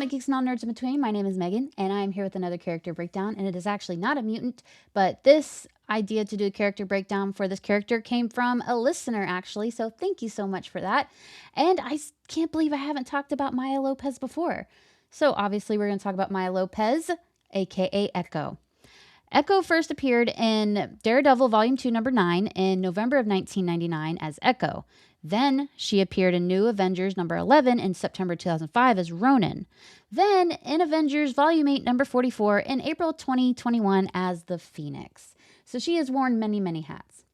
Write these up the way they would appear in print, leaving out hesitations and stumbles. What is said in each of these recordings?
Geeks and All Nerds in Between. My name is Megan, and I'm here with another character breakdown, and it is actually not a mutant, but this idea to do a character breakdown for this character came from a listener, actually, so thank you so much for that. And I can't believe I haven't talked about Maya Lopez before. So obviously we're going to talk about Maya Lopez, aka Echo. Echo first appeared in Daredevil Volume 2, Number 9 in November of 1999 as Echo. Then she appeared in New Avengers number 11 in September 2005 as Ronin. Then in Avengers Volume 8 number 44 in April 2021 as the Phoenix. So she has worn many, many hats.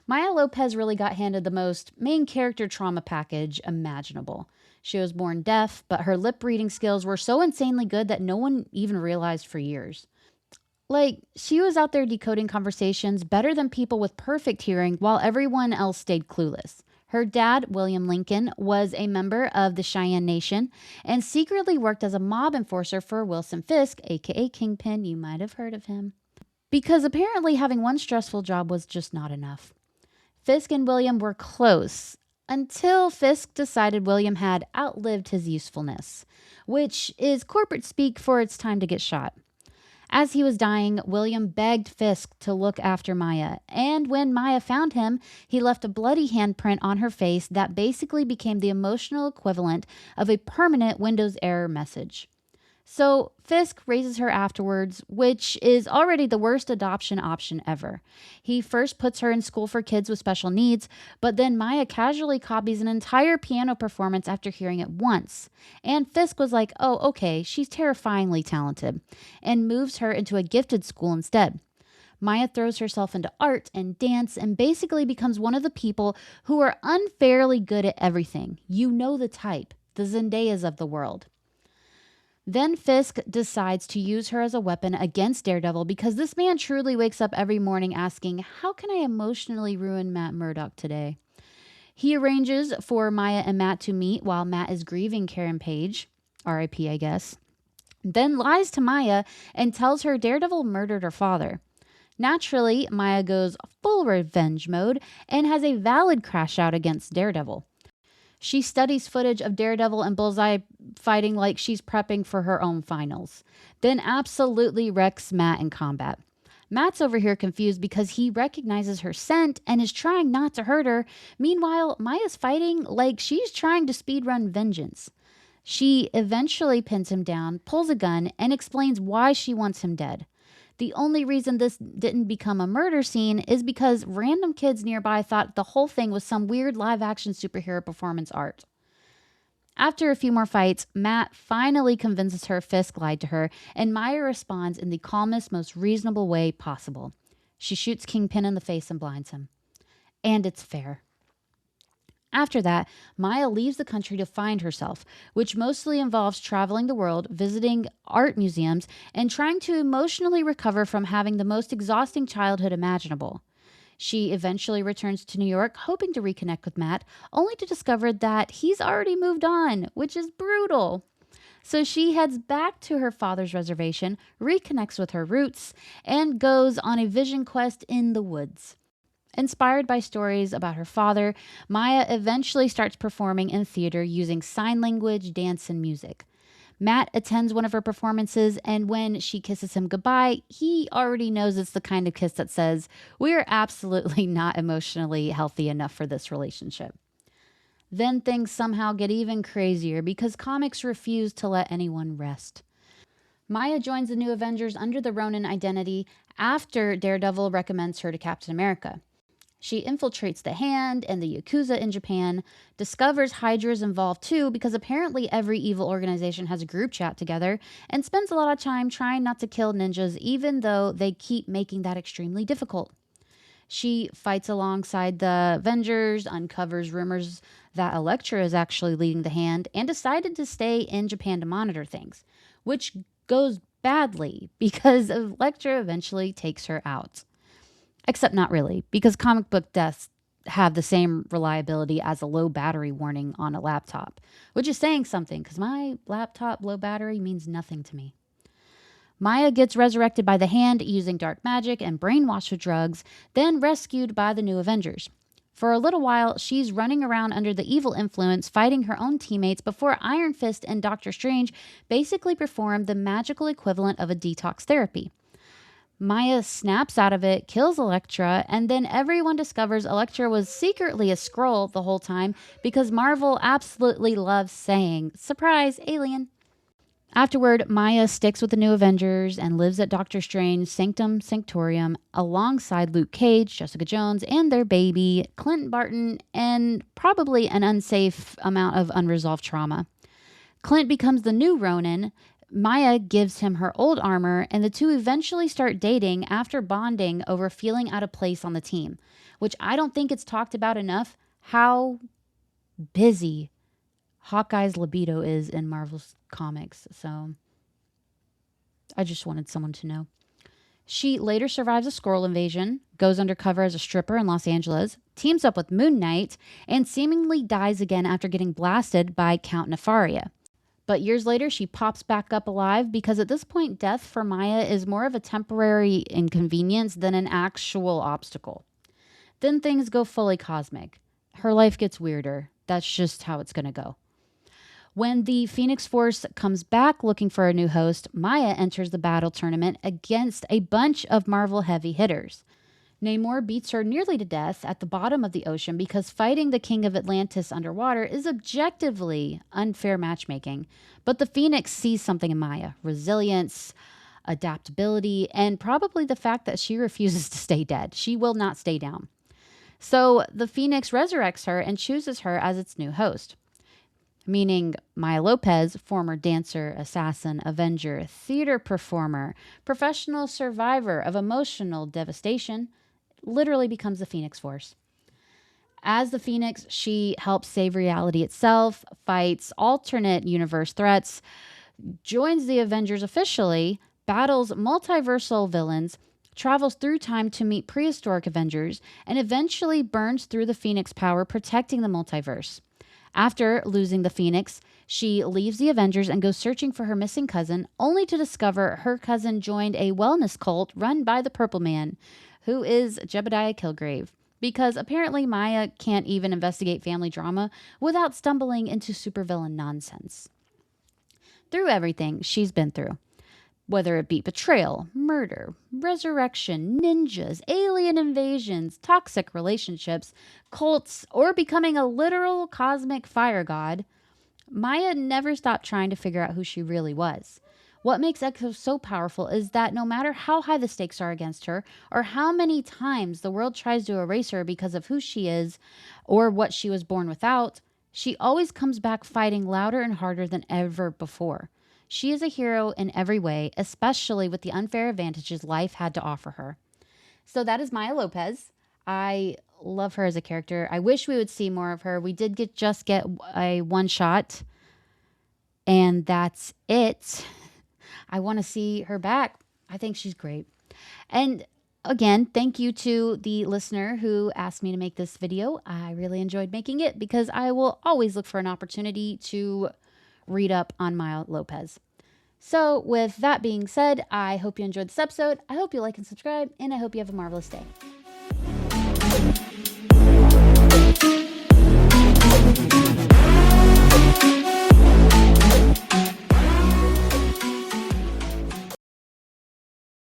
Maya Lopez really got handed the most main character trauma package imaginable. She was born deaf, but her lip reading skills were so insanely good that no one even realized for years. Like, she was out there decoding conversations better than people with perfect hearing while everyone else stayed clueless. Her dad, William Lincoln, was a member of the Cheyenne Nation and secretly worked as a mob enforcer for Wilson Fisk, aka Kingpin. You might have heard of him. Because apparently having one stressful job was just not enough. Fisk and William were close until Fisk decided William had outlived his usefulness, which is corporate speak for it's time to get shot. As he was dying, William begged Fisk to look after Maya, and when Maya found him, he left a bloody handprint on her face that basically became the emotional equivalent of a permanent Windows error message. So Fisk raises her afterwards, which is already the worst adoption option ever. He first puts her in school for kids with special needs, but then Maya casually copies an entire piano performance after hearing it once. And Fisk was like, oh, okay, she's terrifyingly talented, and moves her into a gifted school instead. Maya throws herself into art and dance and basically becomes one of the people who are unfairly good at everything. You know the type, the Zendayas of the world. Then Fisk decides to use her as a weapon against Daredevil because this man truly wakes up every morning asking, how can I emotionally ruin Matt Murdock today? He arranges for Maya and Matt to meet while Matt is grieving Karen Page, R.I.P. I guess, then lies to Maya and tells her Daredevil murdered her father. Naturally, Maya goes full revenge mode and has a valid crash out against Daredevil. She studies footage of Daredevil and Bullseye fighting like she's prepping for her own finals. Then absolutely wrecks Matt in combat. Matt's over here confused because he recognizes her scent and is trying not to hurt her. Meanwhile, Maya's fighting like she's trying to speedrun vengeance. She eventually pins him down, pulls a gun, and explains why she wants him dead. The only reason this didn't become a murder scene is because random kids nearby thought the whole thing was some weird live-action superhero performance art. After a few more fights, Matt finally convinces her Fisk lied to her, and Maya responds in the calmest, most reasonable way possible. She shoots Kingpin in the face and blinds him. And it's fair. After that, Maya leaves the country to find herself, which mostly involves traveling the world, visiting art museums, and trying to emotionally recover from having the most exhausting childhood imaginable. She eventually returns to New York, hoping to reconnect with Matt, only to discover that he's already moved on, which is brutal. So she heads back to her father's reservation, reconnects with her roots, and goes on a vision quest in the woods. Inspired by stories about her father, Maya eventually starts performing in theater using sign language, dance, and music. Matt attends one of her performances, and when she kisses him goodbye, he already knows it's the kind of kiss that says, we're absolutely not emotionally healthy enough for this relationship. Then things somehow get even crazier because comics refuse to let anyone rest. Maya joins the New Avengers under the Ronin identity after Daredevil recommends her to Captain America. She infiltrates the Hand and the Yakuza in Japan, discovers Hydra's involved too because apparently every evil organization has a group chat together, and spends a lot of time trying not to kill ninjas even though they keep making that extremely difficult. She fights alongside the Avengers, uncovers rumors that Elektra is actually leading the Hand, and decided to stay in Japan to monitor things, which goes badly because Elektra eventually takes her out. Except not really, because comic book deaths have the same reliability as a low battery warning on a laptop, which is saying something because my laptop low battery means nothing to me. Maya gets resurrected by the Hand using dark magic and brainwashed with drugs, then rescued by the New Avengers. For a little while, she's running around under the evil influence, fighting her own teammates before Iron Fist and Doctor Strange basically perform the magical equivalent of a detox therapy. Maya snaps out of it, kills Elektra, and then everyone discovers Elektra was secretly a Skrull the whole time because Marvel absolutely loves saying, "Surprise, alien." Afterward, Maya sticks with the New Avengers and lives at Doctor Strange's Sanctum Sanctorum alongside Luke Cage, Jessica Jones, and their baby, Clint Barton, and probably an unsafe amount of unresolved trauma. Clint becomes the new Ronin. Maya gives him her old armor, and the two eventually start dating after bonding over feeling out of place on the team, which I don't think it's talked about enough how busy Hawkeye's libido is in Marvel's comics. So I just wanted someone to know. She later survives a Skrull invasion, goes undercover as a stripper in Los Angeles, teams up with Moon Knight, and seemingly dies again after getting blasted by Count Nefaria. But years later, she pops back up alive because at this point, death for Maya is more of a temporary inconvenience than an actual obstacle. Then things go fully cosmic. Her life gets weirder. That's just how it's going to go. When the Phoenix Force comes back looking for a new host, Maya enters the battle tournament against a bunch of Marvel heavy hitters. Namor beats her nearly to death at the bottom of the ocean because fighting the King of Atlantis underwater is objectively unfair matchmaking. But the Phoenix sees something in Maya: resilience, adaptability, and probably the fact that she refuses to stay dead. She will not stay down. So the Phoenix resurrects her and chooses her as its new host. Meaning Maya Lopez, former dancer, assassin, avenger, theater performer, professional survivor of emotional devastation, literally becomes the Phoenix Force. As the Phoenix, she helps save reality itself, fights alternate universe threats, joins the Avengers officially, battles multiversal villains, travels through time to meet prehistoric Avengers, and eventually burns through the Phoenix power, protecting the multiverse. After losing the Phoenix, she leaves the Avengers and goes searching for her missing cousin, only to discover her cousin joined a wellness cult run by the Purple Man, who is Jebediah Kilgrave, because apparently Maya can't even investigate family drama without stumbling into supervillain nonsense. Through everything she's been through, whether it be betrayal, murder, resurrection, ninjas, alien invasions, toxic relationships, cults, or becoming a literal cosmic fire god, Maya never stopped trying to figure out who she really was. What makes Echo so powerful is that no matter how high the stakes are against her, or how many times the world tries to erase her because of who she is or what she was born without, she always comes back fighting louder and harder than ever before. She is a hero in every way, especially with the unfair advantages life had to offer her. So that is Maya Lopez. I love her as a character. I wish we would see more of her. We did just get a one shot, and that's it. I want to see her back. I think she's great. And again, thank you to the listener who asked me to make this video. I really enjoyed making it because I will always look for an opportunity to read up on Maya Lopez. So with that being said, I hope you enjoyed this episode. I hope you like and subscribe, and I hope you have a marvelous day.